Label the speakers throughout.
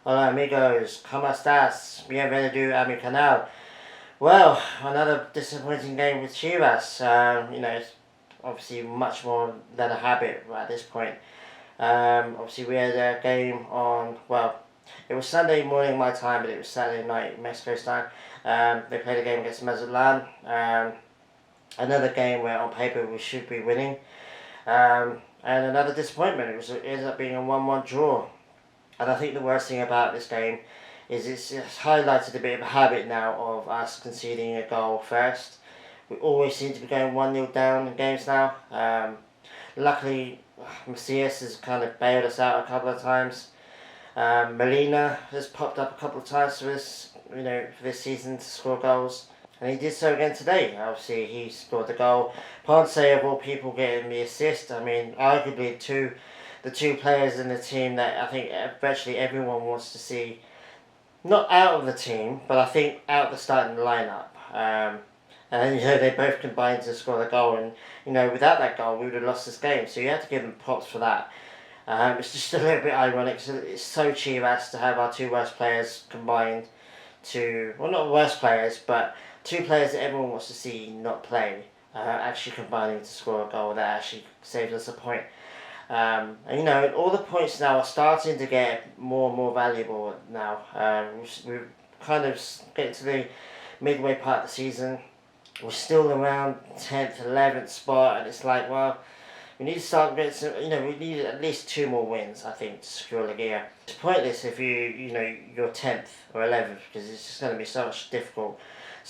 Speaker 1: Hola amigos, ¿cómo estás? Bienvenido a mi canal. Well, another disappointing game with Chivas. It's obviously much more than a habit at this point. Obviously we had a game on, well, it was Sunday morning my time, but it was Saturday night Mexico's time. They played a game against Mazatlan. Another game where on paper we should be winning. And another disappointment. It ended up being a 1-1 draw. And I think the worst thing about this game is it's highlighted a bit of a habit now of us conceding a goal first. We always seem to be going 1-0 down in games now. Luckily, Macias has kind of bailed us out a couple of times. Molina has popped up a couple of times for this season to score goals. And he did so again today. Obviously, he scored the goal. Ponce, of all people, getting the assist. I mean, arguably the two players in the team that I think virtually everyone wants to see, not out of the team, but I think out of the starting lineup. And they both combined to score the goal, and without that goal we would have lost this game. So you have to give them props for that. It's just a little bit ironic. So it's so Chivas to have our two worst players combined to, well, not worst players, but two players that everyone wants to see not play, actually combining to score a goal that actually saves us a point. And all the points now are starting to get more and more valuable now. We're kind of getting to the midway part of the season. We're still around 10th, 11th spot, and it's like, well, we need to start getting some, we need at least 2 more wins, I think, to secure Liga. It's pointless if you're 10th or 11th, because it's just going to be so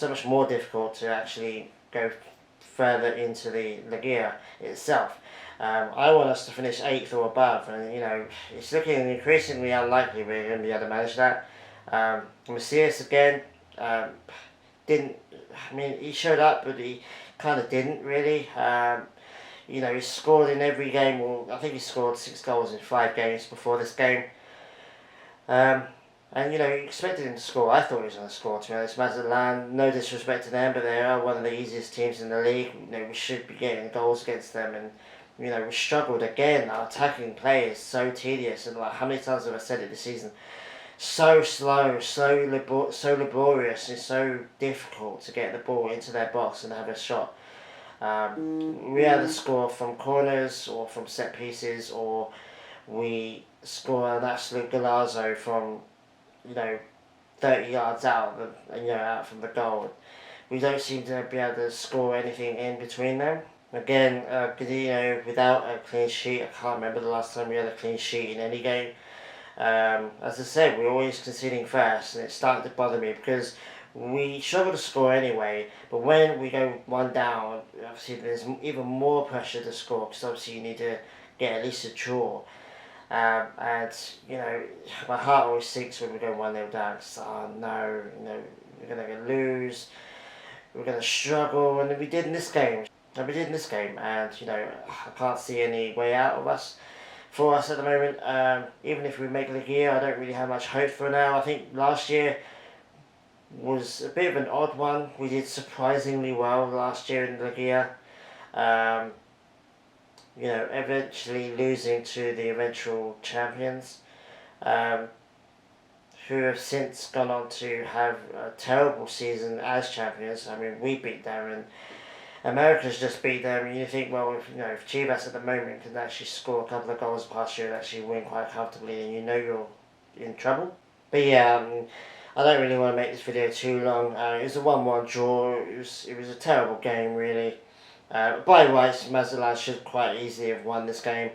Speaker 1: much more difficult to actually go further into the Liga itself. I want us to finish 8th or above, and it's looking increasingly unlikely we're going to be able to manage that. Macias again didn't. I mean, he showed up, but he kind of didn't really. He scored in every game. Well, I think he scored 6 goals in 5 games before this game. And you expected him to score. I thought he was going to score, to be honest. Mazatlan, no disrespect to them, but they are one of the easiest teams in the league. We should be getting goals against them, and we struggled again. Our attacking play is so tedious, and like how many times have I said it this season? So slow, so laborious, and so difficult to get the ball into their box and have a shot. We either score from corners or from set pieces, or we score an absolute golazo from 30 yards out out from the goal. We don't seem to be able to score anything in between them. Again, without a clean sheet, I can't remember the last time we had a clean sheet in any game. As I said, we're always conceding first, and it's starting to bother me because we struggle to score anyway, but when we go 1 down, obviously there's even more pressure to score, because obviously you need to get at least a draw. And my heart always sinks when we go 1-0 down, because no, we're going to lose, we're going to struggle, and we did in this game. And I can't see any way out for us at the moment. Even if we make the year, I don't really have much hope for now. I think last year was a bit of an odd one. We did surprisingly well last year in the year. Eventually losing to the eventual champions, who have since gone on to have a terrible season as champions. I mean, we beat them, and America's just beat them, and you think, well, if Chivas at the moment can actually score a couple of goals past you and actually win quite comfortably, then you're in trouble. But yeah, I don't really want to make this video too long. It was a 1-1 draw. It was a terrible game, really. By rights, Mazatlan should quite easily have won this game.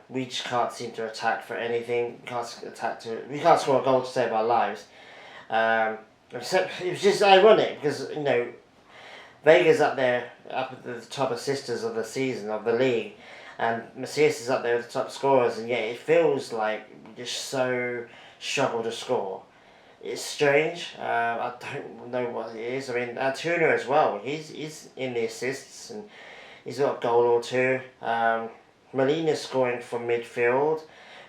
Speaker 1: We just can't seem to attack for anything. We can't score a goal to save our lives. Except it was just ironic because Vega's up there, up at the top assisters of the season, of the league, and Macias is up there with the top scorers, and yet it feels like we just so struggle to score. It's strange. I don't know what it is. I mean, Antuna as well. He's in the assists, and he's got a goal or 2. Molina's scoring from midfield.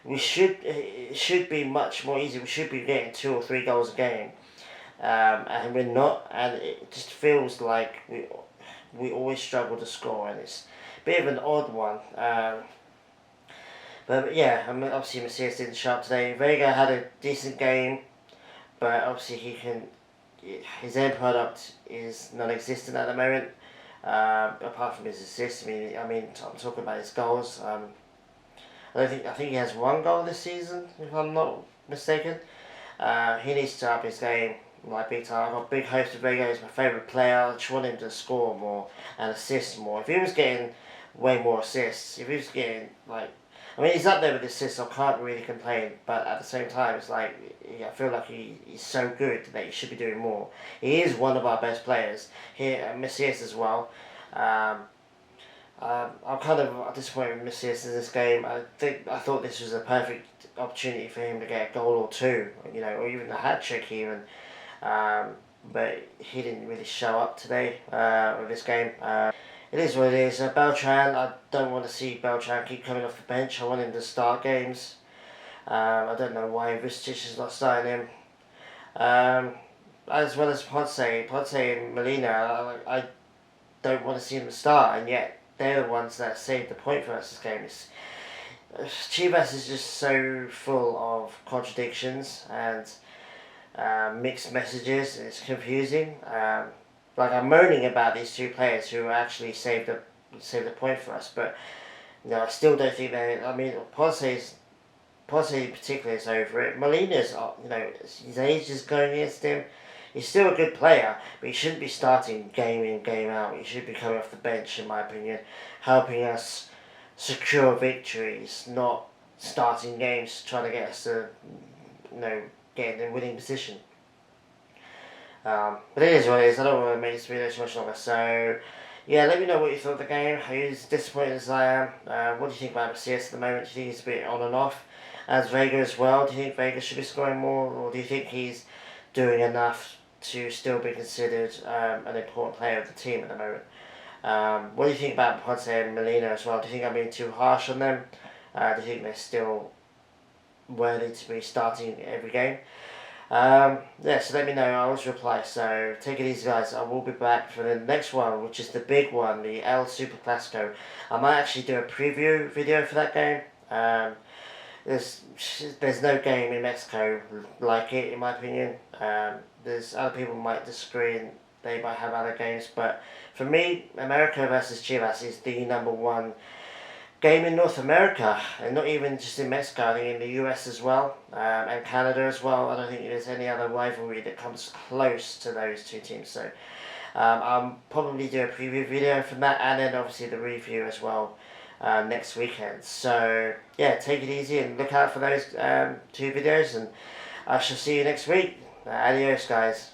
Speaker 1: It should be much more easy. We should be getting 2 or 3 goals a game. And we're not, and it just feels like we always struggle to score, and it's a bit of an odd one. But yeah, I mean, obviously Macias didn't show up today. Vega had a decent game, but obviously his end product is non-existent at the moment. Apart from his assists, I'm talking about his goals. I think he has one goal this season, if I'm not mistaken. He needs to up his game like big time. I've got big hopes for Vega. He's my favourite player. I just want him to score more and assist more. If he was getting way more assists, if he was getting he's up there with assists. I can't really complain. But at the same time, it's like I feel like he's so good that he should be doing more. He is one of our best players here, Macias as well. I'm kind of disappointed with Macias in this game. I thought this was a perfect opportunity for him to get a goal or two, or even a hat trick even. But he didn't really show up today with this game. It is what it is. Beltran, I don't want to see Beltran keep coming off the bench. I want him to start games. I don't know why Vucic is not starting him. As well as Ponce and Molina, I don't want to see them start, and yet they're the ones that saved the point for us this game. Chivas is just so full of contradictions and mixed messages. It's confusing. I'm moaning about these two players who actually saved the point for us, but I still don't think they. I mean, Ponce in particular is over it. Molina's, his age is going against him. He's still a good player, but he shouldn't be starting game in, game out. He should be coming off the bench, in my opinion, helping us secure victories, not starting games trying to get us to, get in a winning position. But it is what it is. I don't want to make this video too much longer. So, yeah, let me know what you thought of the game. Are you as disappointed as I am? What do you think about Macias at the moment? Do you think he's a bit on and off? As Vega as well. Do you think Vega should be scoring more? Or do you think he's doing enough to still be considered an important player of the team at the moment? What do you think about Ponce and Molina as well? Do you think I'm being too harsh on them? Do you think they're still worthy to be starting every game? So let me know. I always reply. So take it easy, guys. I will be back for the next one, which is the big one, the El Super Clasico. I might actually do a preview video for that game. There's no game in Mexico like it, in my opinion. There's other people might disagree and they might have other games, but for me, America versus Chivas is the number one game in North America, and not even just in Mexico. I think in the US as well, and Canada as well. I don't think there's any other rivalry that comes close to those two teams. So I'll probably do a preview video from that, and then obviously the review as well next weekend. So yeah, take it easy and look out for those two videos, and I shall see you next week. Adios, guys.